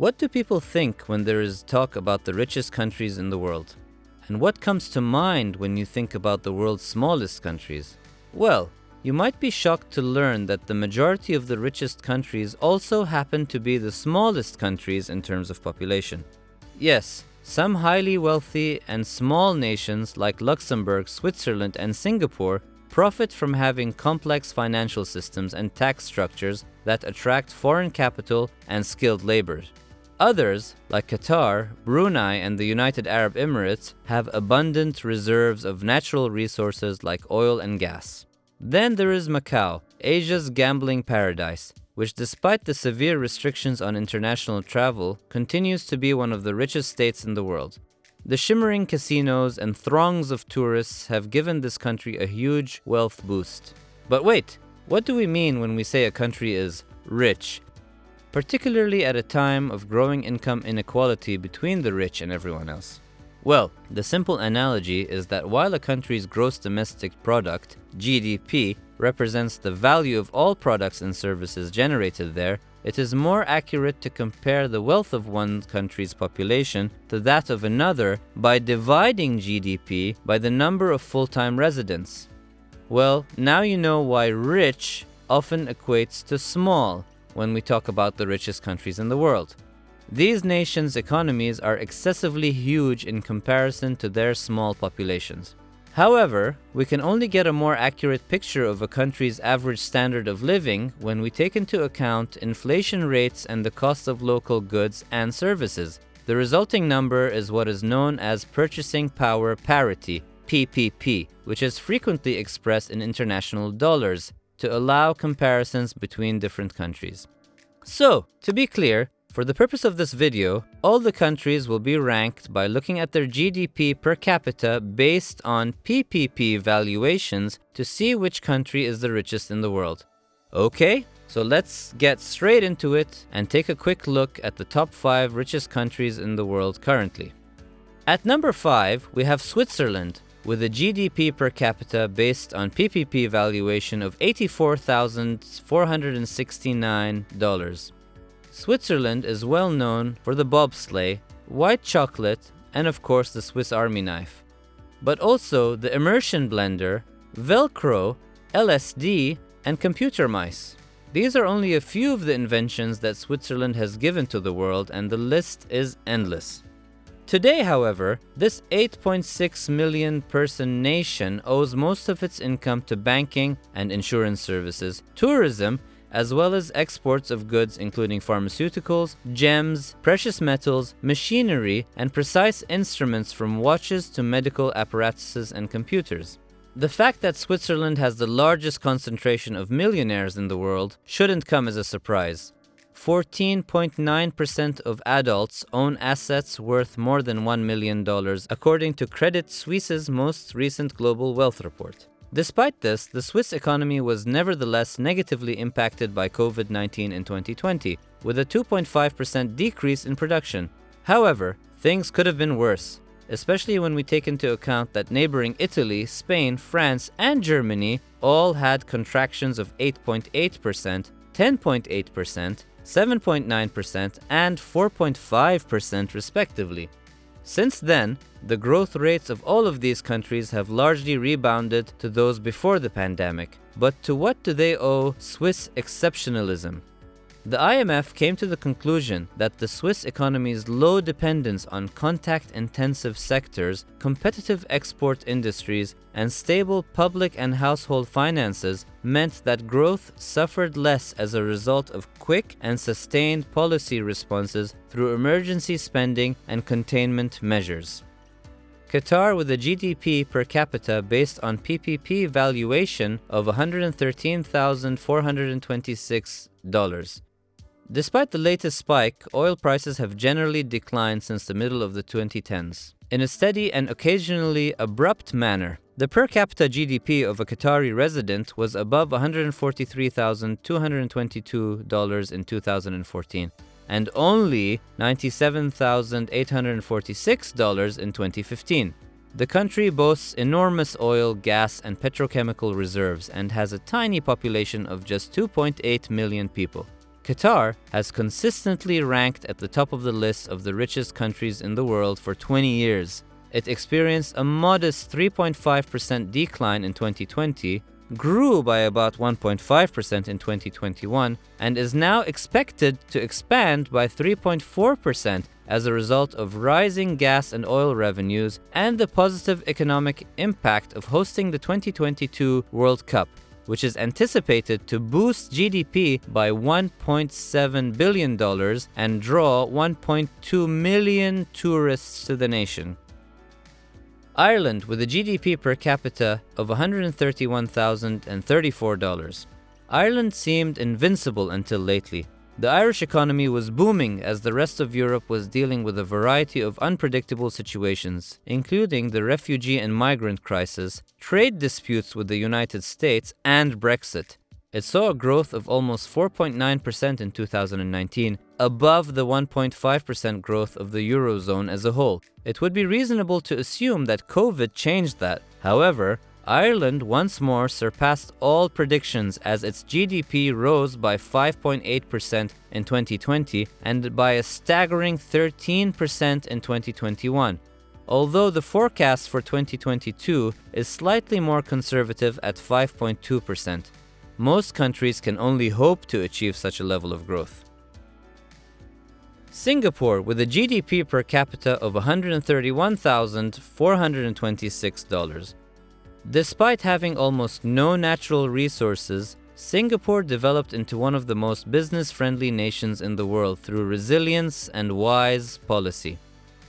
What do people think when there is talk about the richest countries in the world? And what comes to mind when you think about the world's smallest countries? Well, you might be shocked to learn that the majority of the richest countries also happen to be the smallest countries in terms of population. Yes, some highly wealthy and small nations like Luxembourg, Switzerland, and Singapore profit from having complex financial systems and tax structures that attract foreign capital and skilled labor. Others, like Qatar, Brunei, and the United Arab Emirates, have abundant reserves of natural resources like oil and gas. Then there is Macau, Asia's gambling paradise, which despite the severe restrictions on international travel, continues to be one of the richest states in the world. The shimmering casinos and throngs of tourists have given this country a huge wealth boost. But wait, what do we mean when we say a country is rich? Particularly at a time of growing income inequality between the rich and everyone else. Well, the simple analogy is that while a country's gross domestic product, GDP, represents the value of all products and services generated there, it is more accurate to compare the wealth of one country's population to that of another by dividing GDP by the number of full-time residents. Well, now you know why rich often equates to small when we talk about the richest countries in the world. These nations' economies are excessively huge in comparison to their small populations. However, we can only get a more accurate picture of a country's average standard of living when we take into account inflation rates and the cost of local goods and services. The resulting number is what is known as purchasing power parity, PPP, which is frequently expressed in international dollars to allow comparisons between different countries. So, to be clear, for the purpose of this video, all the countries will be ranked by looking at their GDP per capita based on PPP valuations to see which country is the richest in the world. Okay, so let's get straight into it and take a quick look at the top 5 richest countries in the world currently. At number 5, we have Switzerland, with a GDP per capita based on PPP valuation of $84,469. Switzerland is well known for the bobsleigh, white chocolate, and of course the Swiss Army knife. But also the immersion blender, Velcro, LSD, and computer mice. These are only a few of the inventions that Switzerland has given to the world, and the list is endless. Today, however, this 8.6 million person nation owes most of its income to banking and insurance services, tourism, as well as exports of goods including pharmaceuticals, gems, precious metals, machinery, and precise instruments from watches to medical apparatuses and computers. The fact that Switzerland has the largest concentration of millionaires in the world shouldn't come as a surprise. 14.9% of adults own assets worth more than $1 million, according to Credit Suisse's most recent global wealth report. Despite this, the Swiss economy was nevertheless negatively impacted by COVID-19 in 2020, with a 2.5% decrease in production. However, things could have been worse, especially when we take into account that neighboring Italy, Spain, France, and Germany all had contractions of 8.8%, 10.8%, 7.9%, and 4.5% respectively. Since then, the growth rates of all of these countries have largely rebounded to those before the pandemic. But to what do they owe Swiss exceptionalism? The IMF came to the conclusion that the Swiss economy's low dependence on contact-intensive sectors, competitive export industries, and stable public and household finances meant that growth suffered less as a result of quick and sustained policy responses through emergency spending and containment measures. Qatar, with a GDP per capita based on PPP valuation of $113,426. Despite the latest spike, oil prices have generally declined since the middle of the 2010s. In a steady and occasionally abrupt manner, the per capita GDP of a Qatari resident was above $143,222 in 2014, and only $97,846 in 2015. The country boasts enormous oil, gas, and petrochemical reserves and has a tiny population of just 2.8 million people. Qatar has consistently ranked at the top of the list of the richest countries in the world for 20 years. It experienced a modest 3.5% decline in 2020, grew by about 1.5% in 2021, and is now expected to expand by 3.4% as a result of rising gas and oil revenues and the positive economic impact of hosting the 2022 World Cup, which is anticipated to boost GDP by $1.7 billion and draw 1.2 million tourists to the nation. Ireland, with a GDP per capita of $131,034. Ireland seemed invincible until lately. The Irish economy was booming as the rest of Europe was dealing with a variety of unpredictable situations, including the refugee and migrant crisis, trade disputes with the United States, and Brexit. It saw a growth of almost 4.9% in 2019, above the 1.5% growth of the Eurozone as a whole. It would be reasonable to assume that COVID changed that. However, Ireland once more surpassed all predictions as its GDP rose by 5.8% in 2020 and by a staggering 13% in 2021. Although the forecast for 2022 is slightly more conservative at 5.2%. Most countries can only hope to achieve such a level of growth. Singapore, with a GDP per capita of $131,426. Despite having almost no natural resources, Singapore developed into one of the most business-friendly nations in the world through resilience and wise policy.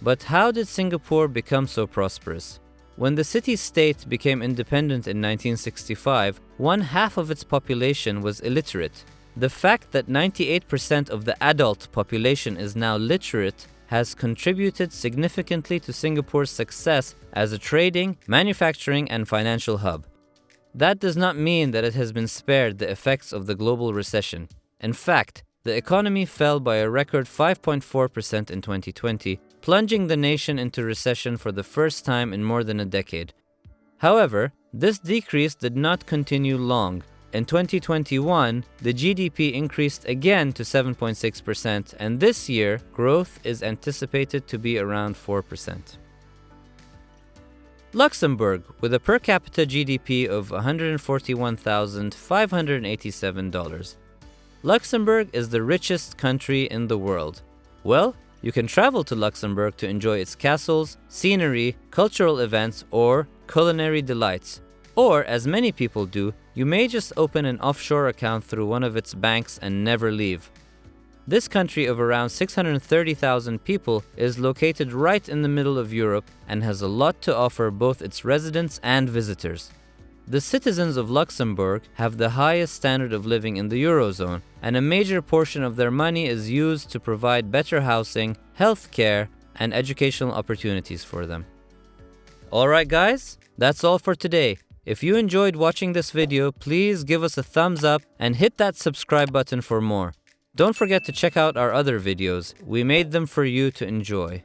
But how did Singapore become so prosperous? When the city-state became independent in 1965, 1/2 of its population was illiterate. The fact that 98% of the adult population is now literate has contributed significantly to Singapore's success as a trading, manufacturing, and financial hub. That does not mean that it has been spared the effects of the global recession. In fact, the economy fell by a record 5.4% in 2020, plunging the nation into recession for the first time in more than a decade. However, this decrease did not continue long. In 2021, the GDP increased again to 7.6%, and this year, growth is anticipated to be around 4%. Luxembourg, with a per capita GDP of $141,587. Luxembourg is the richest country in the world. Well, you can travel to Luxembourg to enjoy its castles, scenery, cultural events, or culinary delights. Or, as many people do, you may just open an offshore account through one of its banks and never leave. This country of around 630,000 people is located right in the middle of Europe and has a lot to offer both its residents and visitors. The citizens of Luxembourg have the highest standard of living in the Eurozone, and a major portion of their money is used to provide better housing, health care, and educational opportunities for them. Alright guys, that's all for today. If you enjoyed watching this video, please give us a thumbs up and hit that subscribe button for more. Don't forget to check out our other videos. We made them for you to enjoy.